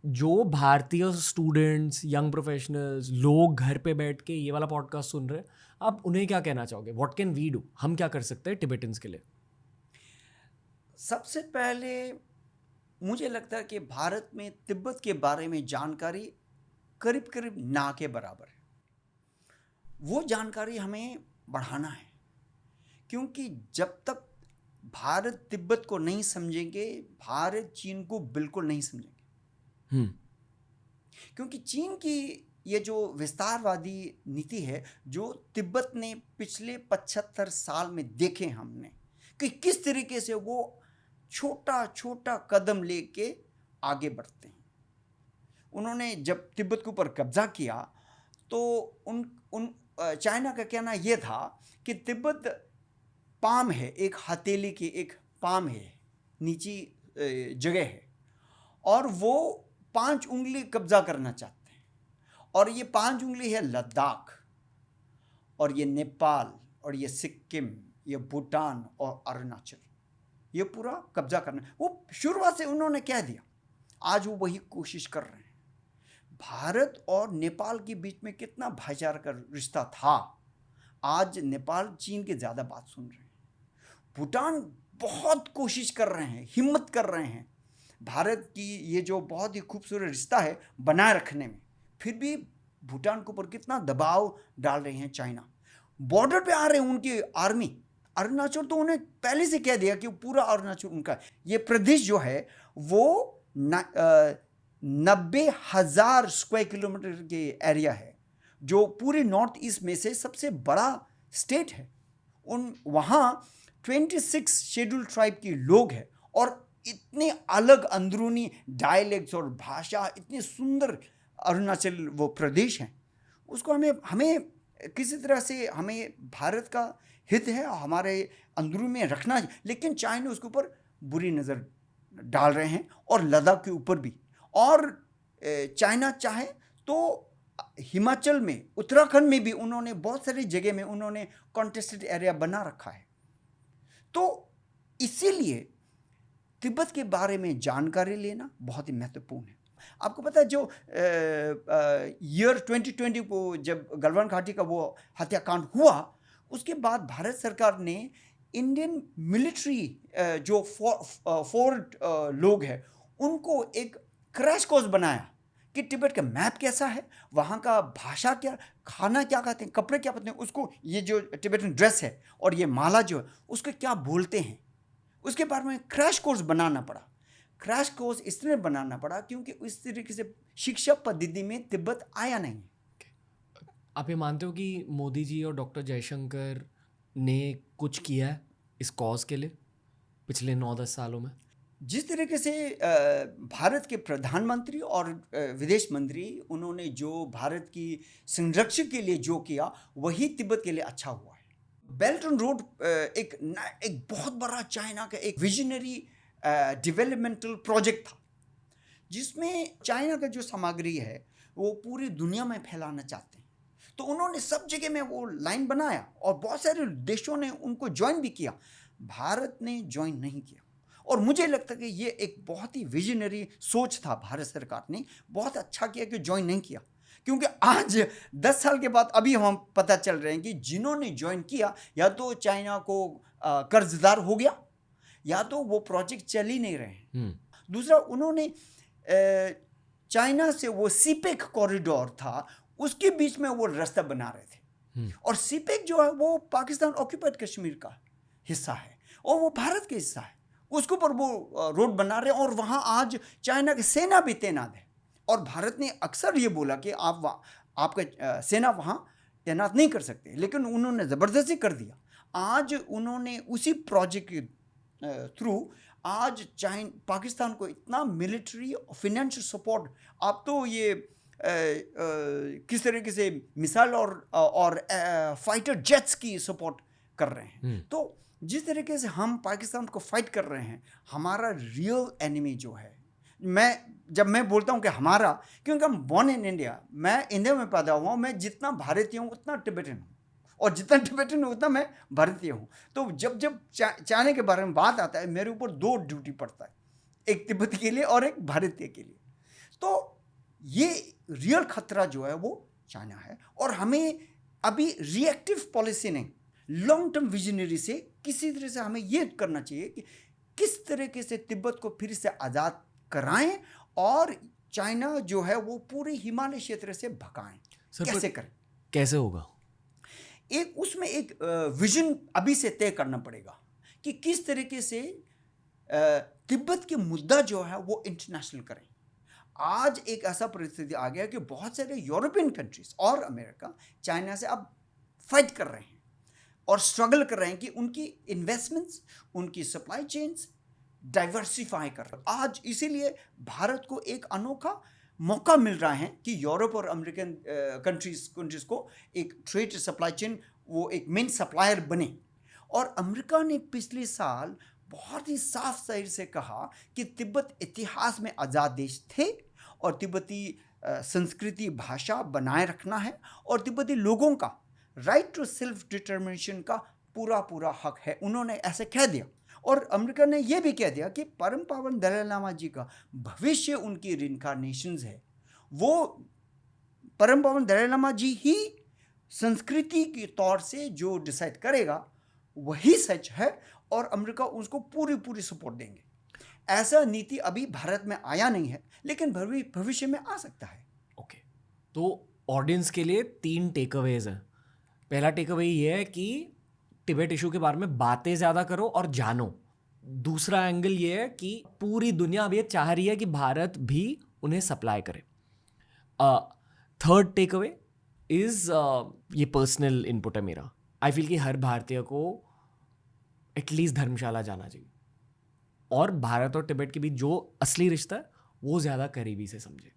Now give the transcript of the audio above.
जो भारतीय students, young professionals, लोग घर पे बैठ के ये वाला पॉडकास्ट सुन रहे हैं, आप उन्हें क्या कहना चाहोगे? What can we do? हम क्या कर सकते हैं टिबेटन्स के लिए? सबसे पहले मुझे लगता है कि भारत में तिब्बत के बारे में जानकारी करीब करीब ना के बराबर है। वो जानकारी हमें बढ़ाना है, क्योंकि जब तक भारत तिब्बत को नहीं समझेंगे, भारत चीन को बिल्कुल नहीं समझेंगे। क्योंकि चीन की ये जो विस्तारवादी नीति है, जो तिब्बत ने पिछले 75 साल में देखे हमने कि किस तरीके से वो छोटा छोटा कदम लेके आगे बढ़ते हैं। उन्होंने जब तिब्बत के ऊपर कब्जा किया तो उन उन चाइना का कहना यह था कि तिब्बत पाम है, एक हथेली की एक पाम है, नीची जगह है, और वो 5 उंगली कब्जा करना चाहते हैं। और ये 5 उंगली है लद्दाख, और ये नेपाल, और ये सिक्किम, ये भूटान और अरुणाचल, ये पूरा कब्जा करना। वो शुरुआत से उन्होंने कह दिया, आज वो वही कोशिश कर रहे हैं। भारत और नेपाल के बीच में कितना भाईचारा का रिश्ता था, आज नेपाल चीन के ज़्यादा बात सुन रहे हैं। भूटान बहुत कोशिश कर रहे हैं, हिम्मत कर रहे हैं भारत की ये जो बहुत ही खूबसूरत रिश्ता है बनाए रखने में, फिर भी भूटान के ऊपर कितना दबाव डाल रहे हैं चाइना। बॉर्डर पे आ रहे हैं उनकी आर्मी। अरुणाचल तो उन्हें पहले से कह दिया कि पूरा अरुणाचल उनका। ये प्रदेश जो है वो 90,000 स्क्वायर किलोमीटर के एरिया है, जो पूरे नॉर्थ ईस्ट में से सबसे बड़ा स्टेट है। वहाँ 26 शेड्यूल ट्राइब के लोग हैं, और इतने अलग अंदरूनी डायलेक्ट्स और भाषा, इतने सुंदर अरुणाचल वो प्रदेश हैं। उसको हमें किसी तरह से हमें भारत का हित है हमारे अंदरूनी में रखना है, लेकिन चाइना उसके ऊपर बुरी नज़र डाल रहे हैं, और लद्दाख के ऊपर भी। और चाइना चाहे तो हिमाचल में, उत्तराखंड में भी उन्होंने बहुत सारी जगह में उन्होंने कॉन्टेस्टेड एरिया बना रखा है। तो इसीलिए तिब्बत के बारे में जानकारी लेना बहुत ही महत्वपूर्ण है। आपको पता है जो ईयर 2020 को जब गलवान घाटी का वो हत्याकांड हुआ, उसके बाद भारत सरकार ने इंडियन मिलिट्री जो फोर्ट लोग हैं उनको एक क्रैश कोर्स बनाया कि तिब्बत का मैप कैसा है, वहाँ का भाषा क्या, खाना क्या खाते हैं, कपड़े क्या पहनते हैं, उसको ये जो तिब्बतन ड्रेस है और ये माला जो है उसको क्या बोलते हैं, उसके बारे में क्रैश कोर्स बनाना पड़ा। क्रैश कोर्स इसलिए बनाना पड़ा क्योंकि इस तरीके से शिक्षा पद्धति में तिब्बत आया नहीं। आप ये मानते हो कि मोदी जी और डॉक्टर जयशंकर ने कुछ किया है इस कॉज के लिए पिछले 9-10 सालों में? जिस तरीके से भारत के प्रधानमंत्री और विदेश मंत्री उन्होंने जो भारत की संरक्षण के लिए जो किया, वही तिब्बत के लिए अच्छा हुआ है। बेल्ट एंड रोड एक बहुत बड़ा चाइना का एक विजनरी डेवलपमेंटल प्रोजेक्ट था, जिसमें चाइना का जो सामग्री है वो पूरी दुनिया में फैलाना चाहते हैं। तो उन्होंने सब जगह में वो लाइन बनाया, और बहुत सारे देशों ने उनको ज्वाइन भी किया। भारत ने ज्वाइन नहीं किया, और मुझे लगता है कि ये एक बहुत ही विजनरी सोच था। भारत सरकार ने बहुत अच्छा किया कि ज्वाइन नहीं किया, क्योंकि आज 10 साल के बाद अभी हम पता चल रहे हैं कि जिन्होंने ज्वाइन किया या तो चाइना को कर्जदार हो गया, या तो वो प्रोजेक्ट चल ही नहीं रहे हैं। दूसरा, उन्होंने चाइना से वो सीपेक कॉरिडोर था, उसके बीच में वो रास्ता बना रहे थे। और सीपेक जो है वो पाकिस्तान ऑक्यूपाइड कश्मीर का हिस्सा है, और वो भारत का हिस्सा है। उसके ऊपर वो रोड बना रहे हैं, और वहाँ आज चाइना की सेना भी तैनात है। और भारत ने अक्सर ये बोला कि आपका सेना वहाँ तैनात नहीं कर सकते, लेकिन उन्होंने ज़बरदस्ती कर दिया। आज उन्होंने उसी प्रोजेक्ट के थ्रू आज पाकिस्तान को इतना मिलिट्री फिनेंशियल सपोर्ट, आप तो ये किस तरीके से मिसाइल और फाइटर जेट्स की सपोर्ट कर रहे हैं। तो जिस तरीके से हम पाकिस्तान को फाइट कर रहे हैं, हमारा रियल एनिमी जो है, जब मैं बोलता हूँ कि हमारा, क्योंकि हम बॉर्न इन इंडिया, मैं इंडिया में पैदा हुआ हूँ, मैं जितना भारतीय हूँ उतना टिबेटन हूँ, और जितना टिबेटन हूँ उतना मैं भारतीय हूँ। तो जब चाइना के बारे में बात आता है, मेरे ऊपर 2 ड्यूटी पड़ता है, एक तिब्बत के लिए और एक भारतीय के लिए। तो ये रियल खतरा जो है वो चाइना है, और हमें अभी रिएक्टिव पॉलिसी नहीं, लॉन्ग टर्म विजनरी से किसी तरह से हमें ये करना चाहिए कि किस तरीके से तिब्बत को फिर से आज़ाद कराएं और चाइना जो है वो पूरे हिमालय क्षेत्र से भगाएं। कैसे करें? कैसे होगा? उसमें एक विजन अभी से तय करना पड़ेगा कि किस तरीके से तिब्बत के मुद्दा जो है वो इंटरनेशनल करें। आज एक ऐसा परिस्थिति आ गया कि बहुत सारे यूरोपियन कंट्रीज और अमेरिका चाइना से अब फाइट कर रहे हैं और स्ट्रगल कर रहे हैं कि उनकी इन्वेस्टमेंट्स, उनकी सप्लाई चेन्स डाइवर्सिफाई कर रहे हैं। आज इसीलिए भारत को एक अनोखा मौका मिल रहा है कि यूरोप और अमेरिकन कंट्रीज को एक ट्रेड सप्लाई चेन, वो एक मेन सप्लायर बने। और अमेरिका ने पिछले साल बहुत ही साफ साइड से कहा कि तिब्बत इतिहास में आज़ाद देश थे और तिब्बती संस्कृति भाषा बनाए रखना है और तिब्बती लोगों का राइट टू सेल्फ डिटर्मिनेशन का पूरा हक है, उन्होंने ऐसे कह दिया। और अमेरिका ने यह भी कह दिया कि परम पावन दलाई लामा जी का भविष्य उनकी रिइंकार्नेशंस है, वो परम पावन दलाई लामा जी ही संस्कृति के तौर से जो डिसाइड करेगा वही सच है और अमेरिका उसको पूरी सपोर्ट देंगे। ऐसा नीति अभी भारत में आया नहीं है, लेकिन भविष्य में आ सकता है। ओके, तो ऑडियंस के लिए 3 टेकअवेज हैं। पहला टेकअवे ये है कि तिब्बत इशू के बारे में बातें ज़्यादा करो और जानो। दूसरा एंगल ये है कि पूरी दुनिया अब ये चाह रही है कि भारत भी उन्हें सप्लाई करे। थर्ड टेकअवे इज़ ये पर्सनल इनपुट है मेरा। आई फील कि हर भारतीय को एटलीस्ट धर्मशाला जाना चाहिए और भारत और तिब्बत के बीच जो असली रिश्ता है वो ज़्यादा करीबी से समझे।